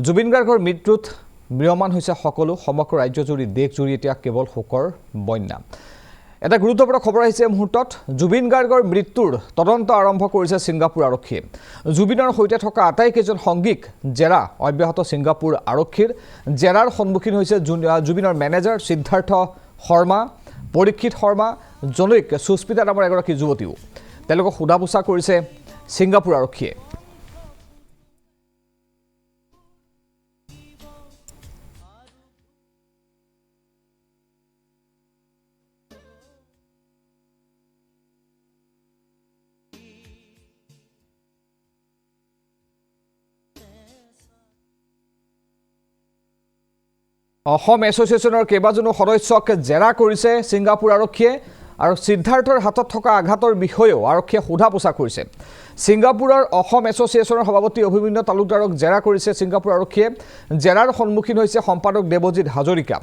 জুবিন গাৰ্গৰ মৃত্যুত ম্ৰিয়মান হৈছে সকলো সমগ্ৰ ৰাজ্যজুৰি দেশজুৰি এতিয়া কেৱল শোকৰ বন্যা এটা গুৰুত্বপূৰ্ণ খবৰ আহিছে মুহূৰ্তত জুবিন গাৰ্গৰ মৃত্যুৰ তদন্ত আৰম্ভ কৰিছে ছিংগাপুৰ আৰক্ষীয়ে জুবিনৰ সৈতে থকা আটাইকেইজন সংগীক জেৰা অব্যাহত ছিংগাপুৰ আৰক্ষীৰ জেৰাৰ সন্মুখীন হৈছে জুবিনৰ মেনেজাৰ সিদ্ধাৰ্থ শৰ্মা পৰীক্ষিত শৰ্মা জনৈক সুস্মিতা নামৰ এগৰাকী যুৱতীও তেওঁলোকক সোধা পোছা কৰিছে ছিংগাপুৰ আৰক্ষীয়ে অসম এছ'চিয়েশ্যনৰ কেইবাজনো সদস্যক জেৰা কৰিছে ছিংগাপুৰ আৰক্ষীয়ে আৰু সিদ্ধাৰ্থৰ হাতত থকা আঘাতৰ বিষয়েও আৰক্ষীয়ে সোধা পোছা কৰিছে ছিংগাপুৰৰ অসম এছ'চিয়েশ্যনৰ সভাপতি অভিমন্যু তালুকদাৰক জেৰা কৰিছে ছিংগাপুৰ আৰক্ষীয়ে জেৰাৰ সন্মুখীন হৈছে সম্পাদক দেৱজিৎ হাজৰিকা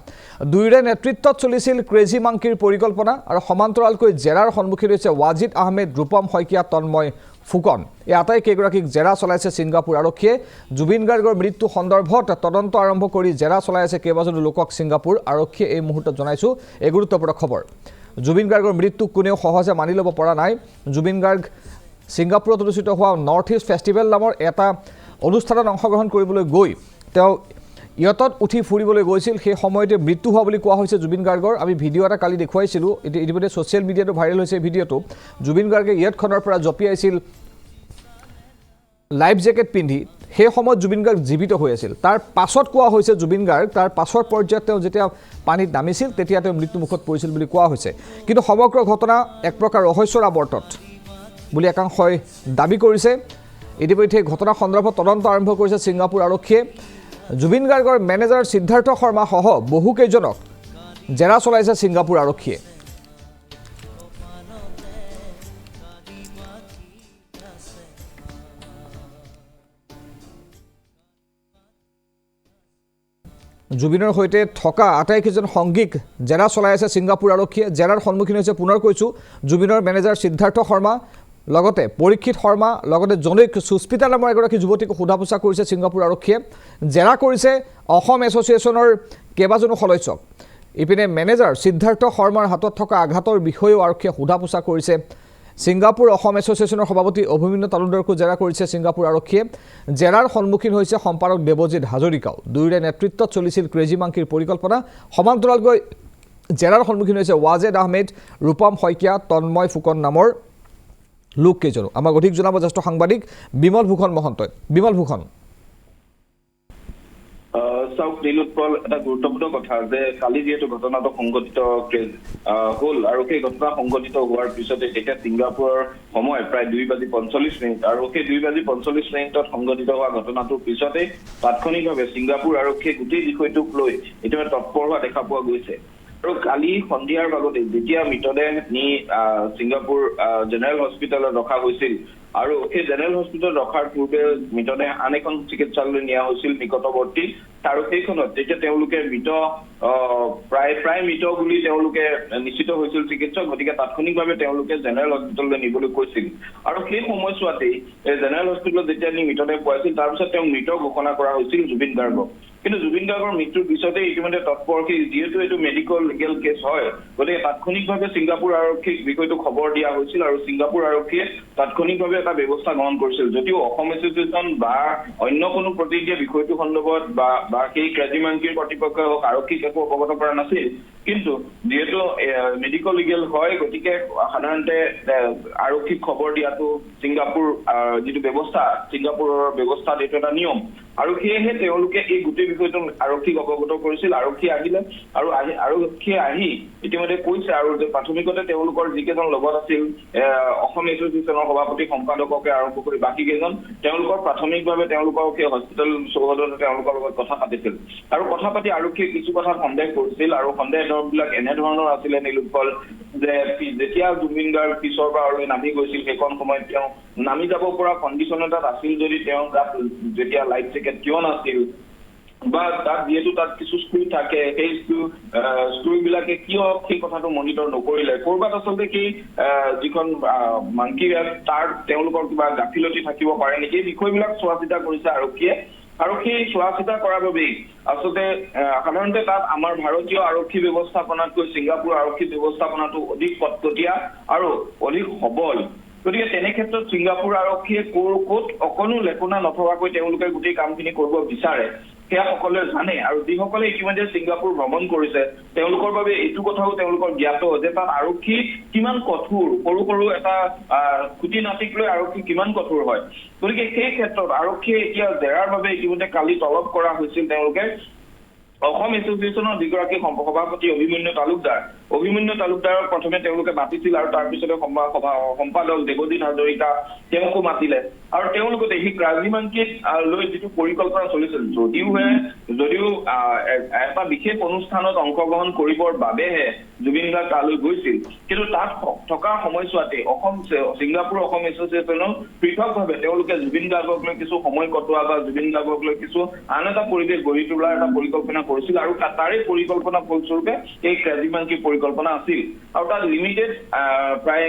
দুয়োৰে নেতৃত্বত চলিছিল ক্ৰেজি মাংকিৰ পৰিকল্পনা আৰু সমান্তৰালকৈ জেৰাৰ সন্মুখীন হৈছে ৱাজিদ আহমেদ ৰূপম শইকীয়া তন্ময় ফুকন এই আটাইকেইগৰাকীক জেৰা চলাইছে ছিংগাপুৰ আৰক্ষীয়ে জুবিন গাৰ্গৰ মৃত্যু সন্দৰ্ভত তদন্ত আৰম্ভ কৰি জেৰা চলাই আছে কেইবাজনো লোকক ছিংগাপুৰ আৰক্ষীয়ে এই মুহূৰ্তত জনাইছো এই গুৰুত্বপূৰ্ণ খবৰ জুবিন গাৰ্গৰ মৃত্যু কোনেও সহজে মানি ল'ব পৰা নাই জুবিন গাৰ্গ ছিংগাপুৰত অনুষ্ঠিত হোৱা নৰ্থ ইষ্ট ফেষ্টিভেল নামৰ এটা অনুষ্ঠানত অংশগ্ৰহণ কৰিবলৈ গৈ তেওঁ ইয়তত উঠি ফুৰিবলৈ গৈছিল সেই সময়তে মৃত্যু হোৱা বুলি কোৱা হৈছে জুবিন গাৰ্গৰ আমি ভিডিঅ' এটা কালি দেখুৱাইছিলোঁ ইতিমধ্যে ছ'চিয়েল মিডিয়াটো ভাইৰেল হৈছে ভিডিঅ'টো জুবিন গাৰ্গে ইয়তখনৰ পৰা জঁপিয়াইছিল লাইফ জেকেট পিন্ধি সেই সময়ত জুবিন গাৰ্গ জীৱিত হৈ আছিল তাৰ পাছত কোৱা হৈছে জুবিন গাৰ্গ তাৰ পাছৰ পৰ্যায়ত তেওঁ যেতিয়া পানীত নামিছিল তেতিয়া তেওঁ মৃত্যুমুখত পৰিছিল বুলি কোৱা হৈছে কিন্তু সমগ্ৰ ঘটনা এক প্ৰকাৰ ৰহস্যৰ আৱৰ্তত বুলি একাংশই দাবী কৰিছে ইতিমধ্যে ঘটনা সন্দৰ্ভত তদন্ত আৰম্ভ কৰিছে ছিংগাপুৰ আৰক্ষীয়ে জুবিন গাৰ্গৰ মেনেজাৰ সিদ্ধাৰ্থ শৰ্মা সহ বহুকেইজনক জেৰা চলাইছে ছিংগাপুৰ আৰক্ষীয়ে জুবিনৰ সৈতে থকা আটাইকেইজন সংগীক জেৰা চলাই আছে ছিংগাপুৰ আৰক্ষীয়ে জেৰাৰ সন্মুখীন হৈছে পুনৰ কৈছোঁ জুবিনৰ মেনেজাৰ সিদ্ধাৰ্থ শৰ্মা লগতে পৰীক্ষিত শৰ্মা লগতে জনৈক সুস্মিতা নামৰ এগৰাকী যুৱতীক সোধা পোছা কৰিছে ছিংগাপুৰ আৰক্ষীয়ে জেৰা কৰিছে অসম এছ'চিয়েশ্যনৰ কেইবাজনো সদস্যক ইপিনে মেনেজাৰ সিদ্ধাৰ্থ শৰ্মাৰ হাতত থকা আঘাতৰ বিষয়েও আৰক্ষীয়ে সোধা পোছা কৰিছে ছিংগাপুৰ অসম এছ'চিয়েশ্যনৰ সভাপতি অভিমন্যু তালুকদাৰকো জেৰা কৰিছে ছিংগাপুৰ আৰক্ষীয়ে জেৰাৰ সন্মুখীন হৈছে সম্পাদক দেৱজিৎ হাজৰিকাও দুয়োৰে নেতৃত্বত চলিছিল ক্ৰেজি মাংকিৰ পৰিকল্পনা সমান্তৰালকৈ জেৰাৰ সন্মুখীন হৈছে ৱাজেদ আহমেদ ৰূপম শইকীয়া তন্ময় ফুকন নামৰ লোককেইজনো আমাক অধিক জনাব জ্যেষ্ঠ সাংবাদিক বিমল ভূষণ মহন্তই বিমল ভূষণ চাওক নীলোৎপল এটা গুৰুত্বপূৰ্ণ কথা যে কালি যিহেতু ঘটনাটো সংঘটিত হ'ল আৰু সেই ঘটনা সংঘটিত হোৱাৰ পিছতে তেতিয়া ছিংগাপুৰৰ সময় প্ৰায় 2:45 আৰু সেই 2:45 সংঘটিত হোৱা ঘটনাটোৰ পিছতে তাৎক্ষণিকভাৱে ছিংগাপুৰ আৰক্ষীয়ে গোটেই বিষয়টোক লৈ ইতিমধ্যে তৎপৰ হোৱা দেখা পোৱা গৈছে আৰু কালি সন্ধিয়াৰ ভাগতে যেতিয়া মৃতদেহ নি ছিংগাপুৰ জেনেৰেল হস্পিটেলত ৰখা হৈছিল আৰু সেই জেনেৰেল হস্পিটেলত ৰখাৰ পূৰ্বে মৃতদেহ আন এখন চিকিৎসালয়লৈ নিয়া হৈছিল নিকটৱৰ্তী আৰু সেইখনত যেতিয়া তেওঁলোকে মৃত প্ৰায় মৃত বুলি তেওঁলোকে নিশ্চিত হৈছিল চিকিৎসক গতিকে তাৎক্ষণিকভাৱে তেওঁলোকে জেনেৰেল হস্পিটেললৈ নিবলৈ কৈছিল আৰু সেই সময়ছোৱাতেই জেনেৰেল হস্পিটেলত যেতিয়া নি মৃতদেহ পোৱাইছিল তাৰপিছত তেওঁ মৃত ঘোষণা কৰা হৈছিল জুবিন গাৰ্গক কিন্তু জুবিন গাৰ্গৰ মৃত্যুৰ পিছতে ইতিমধ্যে তৎপৰ যিহেতু এইটো মেডিকেল লিগেল কেছ হয় গতিকে তাৎক্ষণিকভাৱে ছিংগাপুৰ আৰক্ষীক বিষয়টো খবৰ দিয়া হৈছিল আৰু ছিংগাপুৰ আৰক্ষীয়ে তাৎক্ষণিকভাৱে এটা ব্যৱস্থা গ্ৰহণ কৰিছিল যদিও অসম এছ'চিয়েশ্যন বা অন্য কোনো প্ৰতিনিধিয়ে বিষয়টো সন্দৰ্ভত বা সেই ক্ৰেজি মাংকিৰ কৰ্তৃপক্ষই হওক আৰক্ষীক একো অৱগত কৰা নাছিল কিন্তু যেহেতু মেডিকেল লিগেল হয় গতিকে সাধাৰণতে আৰক্ষীক খবৰ দিয়াটো ছিংগাপুৰ যিটো ব্যৱস্থা ছিংগাপুৰৰ ব্যৱস্থাত এইটো এটা নিয়ম আৰু সেয়েহে তেওঁলোকে এই গোটেই বিষয়টো আৰক্ষীক অৱগত কৰিছিল আৰক্ষী আহিলে আৰু আৰক্ষীয়ে আহি ইতিমধ্যে কৈছে আৰু যে প্ৰাথমিকতে তেওঁলোকৰ যিকেইজন লগত আছিল অসম এছ'চিয়েশ্যনৰ সভাপতি সম্পাদককে আৰম্ভ কৰি বাকী কেইজন তেওঁলোকৰ প্ৰাথমিকভাৱে তেওঁলোকৰ সেই হস্পিটেল চৌহদতে তেওঁলোকৰ লগত কথা পাতিছিল আৰু কথা পাতি আৰক্ষীয়ে কিছু কথা সন্দেহ কৰিছিল আৰু সন্দেহবিলাক এনেধৰণৰ আছিলে নীলোৎপল যে যেতিয়া জুবিন গাৰ্গ পিছৰ বাৰলৈ নামি গৈছিল সেইখন সময়ত তেওঁ নামি যাব পৰা কণ্ডিশ্যন এটাত আছিল যদি তেওঁ তাত যেতিয়া লাইফ জেকেট কিয় নাছিল বা তাত যেহেতু তাত কিছু স্ক্ৰু থাকে সেই স্ক্ৰুবিলাকে কিয় সেই কথাটো মনিটৰ নকৰিলে ক'ৰবাত আচলতে কি যিখন মাংকি তাৰ তেওঁলোকৰ কিবা গাফিলতি থাকিব পাৰে নেকি এই বিষয়বিলাক চোৱা চিতা কৰিছে আৰক্ষীয়ে আৰক্ষী চোৱা চিতা কৰাৰ বাবেই আচলতে সাধাৰণতে তাত আমাৰ ভাৰতীয় আৰক্ষী ব্যৱস্থাপনাতকৈ ছিংগাপুৰ আৰক্ষী ব্যৱস্থাপনাটো অধিক কটকটীয়া আৰু অধিক সবল। গতিকে তেনে ক্ষেত্ৰত ছিংগাপুৰ আৰক্ষীয়ে ক'ত অকণো লেখুনা নথকাকৈ তেওঁলোকে গোটেই কামখিনি কৰিব বিচাৰে সেয়া সকলোৱে জানে। আৰু যিসকলে ইতিমধ্যে ছিংগাপুৰ ভ্ৰমণ কৰিছে তেওঁলোকৰ বাবে এইটো কথাও তেওঁলোকৰ জ্ঞাত যে তাত আৰক্ষী কিমান কঠোৰ, সৰু সৰু এটা খুটি নাটিক লৈ আৰক্ষী কিমান কঠোৰ হয়। গতিকে সেই ক্ষেত্ৰত আৰক্ষীয়ে এতিয়া জেৰাৰ বাবে ইতিমধ্যে কালি তলব কৰা হৈছিল তেওঁলোকে অসম এছ'চিয়েশ্যনৰ যিগৰাকী সভাপতি অভিমন্যু তালুকদাৰক প্ৰথমে তেওঁলোকে মাতিছিল আৰু তাৰপিছতে সম্পাদক দেৱজিৎ হাজৰিকা তেওঁকো মাতিলে। আৰু তেওঁলোকে সেই ক্ৰাজিমাংকিক লৈ যিটো পৰিকল্পনা চলিছিল যদিও এটা বিশেষ অনুষ্ঠানত অংশগ্ৰহণ কৰিবৰ বাবেহে জুবিন গাৰ্গ তালৈ গৈছিল, কিন্তু তাত থকা সময়ছোৱাতে ছিংগাপুৰ অসম এছ'চিয়েশ্যনৰ পৃথকভাৱে তেওঁলোকে জুবিন গাৰ্গক লৈ কিছু সময় কটোৱা বা জুবিন গাৰ্গক লৈ কিছু আন এটা পৰিৱেশ গঢ়ি তোলাৰ এটা পৰিকল্পনা কৰিছিল আৰু তাৰে পৰিকল্পনা ফলস্বৰূপে এই ক্ৰাজিমাংকি পৰিকল্পনা আছিল। আৰু তাত লিমিটেড প্ৰায়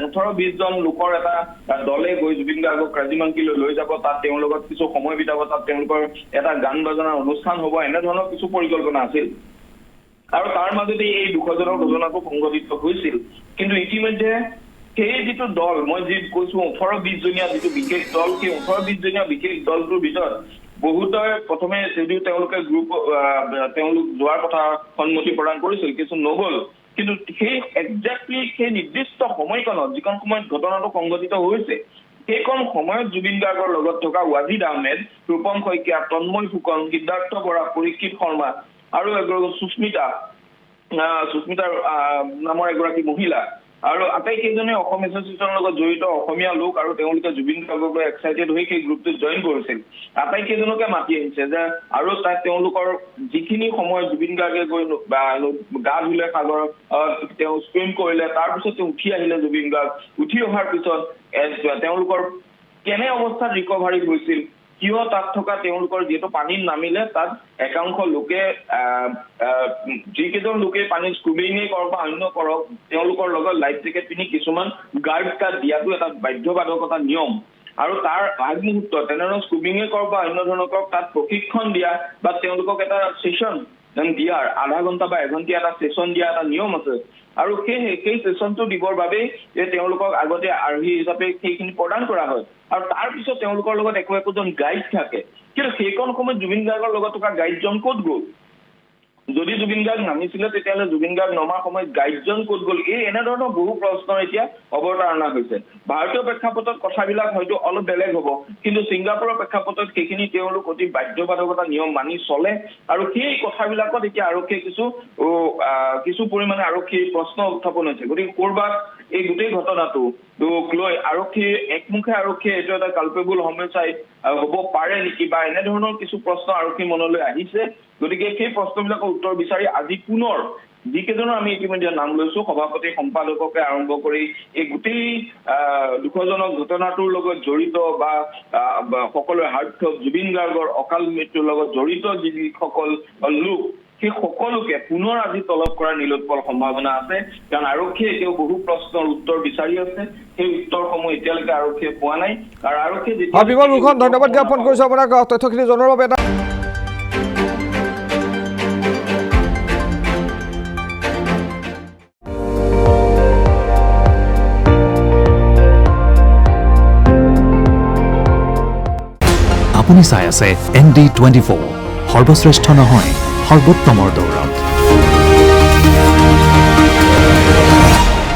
18-20 জন লোকৰ এটা দলে গৈ জুবিন গাৰ্গক ক্ৰাজিমাংকিলৈ লৈ যাব, তাত তেওঁৰ লগত কিছু সময় বিতাব, তাত তেওঁলোকৰ এটা গান বাজনাৰ অনুষ্ঠান হ'ব, এনেধৰণৰ কিছু পৰিকল্পনা আছিল। আৰু তাৰ মাজতে এই দুখজনক ঘটনাটো সংঘটিত হৈছিল। কিন্তু ইতিমধ্যে সেই যিটো দল মই যি কৈছো 18-20 জনীয়া যিটো বিশেষ দল, সেই 18-20 জনীয়া বিশেষ দলটোৰ ভিতৰত বহুতে প্ৰথমে যদিও তেওঁলোকে তেওঁলোক যোৱাৰ কথা সন্মতি প্ৰদান কৰিছিল, কিছু নগ'ল। কিন্তু সেই একজেক্টলি সেই নিৰ্দিষ্ট সময়কণত যিখন সময়ত ঘটনাটো সংঘটিত হৈছে সেইখন সময়ত জুবিন গাৰ্গৰ লগত থকা ৱাজিদ আহমেদ, ৰূপম শইকীয়া, তন্ময় ফুকন, সিদ্ধাৰ্থ বৰা, পৰীক্ষিত শৰ্মা আৰু সুস্মিতাৰ নামৰ এগৰাকী মহিলা আৰু আটাইকেইজনে অসম এছ'চিয়েশ্যনৰ লগত জড়িত অসমীয়া লোক আৰু তেওঁলোকে জুবিন গাৰ্গক লৈ এক্সাইটেড হৈ সেই গ্ৰুপটোত জইন কৰিছিল। আটাইকেইজনকে মাতি আহিছে যে আৰু তাত তেওঁলোকৰ যিখিনি সময় জুবিন গাৰ্গে গৈ গা ধুলে সাগৰত, তেওঁ ছুইম কৰিলে, তাৰপিছত উঠি আহিলে জুবিন গাৰ্গ, উঠি অহাৰ পিছত তেওঁলোকৰ কেনে অৱস্থাত ৰিকভাৰী হৈছিল, কিয় তাত থকা তেওঁলোকৰ যিহেতু পানীত নামিলে তাত একাংশ লোকে যিকেইজন লোকে পানীত স্কুবিঙেই কৰক বা অন্য কৰক তেওঁলোকৰ লগত লাইফ জেকেট পিন্ধি কিছুমান গাৰ্ড কাৰ্ড দিয়াটো এটা বাধ্যবাধকতা নিয়ম। আৰু তাৰ আগমুহূৰ্তত তেনেধৰণৰ স্কুবিঙে কৰক বা অন্য ধৰণৰ কৰক তাত প্ৰশিক্ষণ দিয়া বা তেওঁলোকক এটা ছেশ্যন দিয়াৰ আধা ঘণ্টা বা এঘণ্টীয়া এটা ছেশ্যন দিয়া এটা নিয়ম আছে। আৰু সেই ছেশ্যনটো দিবৰ বাবেই তেওঁলোকক আগতে আৰ্হি হিচাপে সেইখিনি প্ৰদান কৰা হয়। আৰু তাৰপিছত তেওঁলোকৰ লগত একোজন গাইড থাকে। কিন্তু সেইকণ সময়ত জুবিন গাৰ্গৰ লগত থকা গাইডজন ক'ত গ'ল? যদি জুবিন গাৰ্গ নামিছিলে তেতিয়াহ'লে জুবিন গাৰ্গ নমাৰ সময়ত গাইডজন ক'ত গ'ল? এনেধৰণৰ বহু প্ৰশ্নৰ এতিয়া অৱতাৰণা হৈছে। ভাৰতীয় প্ৰেক্ষাপটত কথাবিলাক হয়তো অলপ বেলেগ হ'ব, কিন্তু ছিংগাপুৰৰ প্ৰেক্ষাপটত সেইখিনি তেওঁলোক অতি বাধ্যবাধকতা নিয়ম মানি চলে। আৰু সেই কথাবিলাকত এতিয়া আৰক্ষীয়ে কিছু পৰিমাণে আৰক্ষীৰ প্ৰশ্ন উত্থাপন হৈছে। গতিকে ক'ৰবাত এই গোটেই ঘটনাটো লৈ একমুখে আৰক্ষীয়ে এইটো এটা কালপেবল homicide হ'ব পাৰে নেকি বা এনেধৰণৰ কিছু প্ৰশ্ন আৰক্ষীৰ মনলৈ আহিছে। গতিকে সেই প্ৰশ্নবিলাকৰ উত্তৰ বিচাৰি আজি পুনৰ যিকেইজনৰ আমি ইতিমধ্যে নাম লৈছো, সভাপতি সম্পাদককে আৰম্ভ কৰি এই গোটেই দুখজনক ঘটনাটোৰ লগত জড়িত বা সকলোৰে হাৰ্টথ্ৰব জুবিন গাৰ্গৰ অকাল মৃত্যুৰ লগত জড়িত যিসকল লোক সেই সকলোকে পুনৰ আজি তলব কৰাৰ নিলোৎপল সম্ভাৱনা আছে। কাৰণ আৰক্ষীয়ে এতিয়াও বহু প্ৰশ্নৰ উত্তৰ বিচাৰি আছে, সেই উত্তৰসমূহ এতিয়ালৈকে আৰক্ষীয়ে পোৱা নাই। আৰু আৰক্ষীয়ে বিমল ভূষণ, ধন্যবাদ জ্ঞাপন কৰিছো আপোনাক তথ্যখিনি জনোৱাৰ বাবে। আপুনি চাই আছে ND24, সৰ্বশ্ৰেষ্ঠ নহয় সৰ্বোত্তমৰ দৌৰত।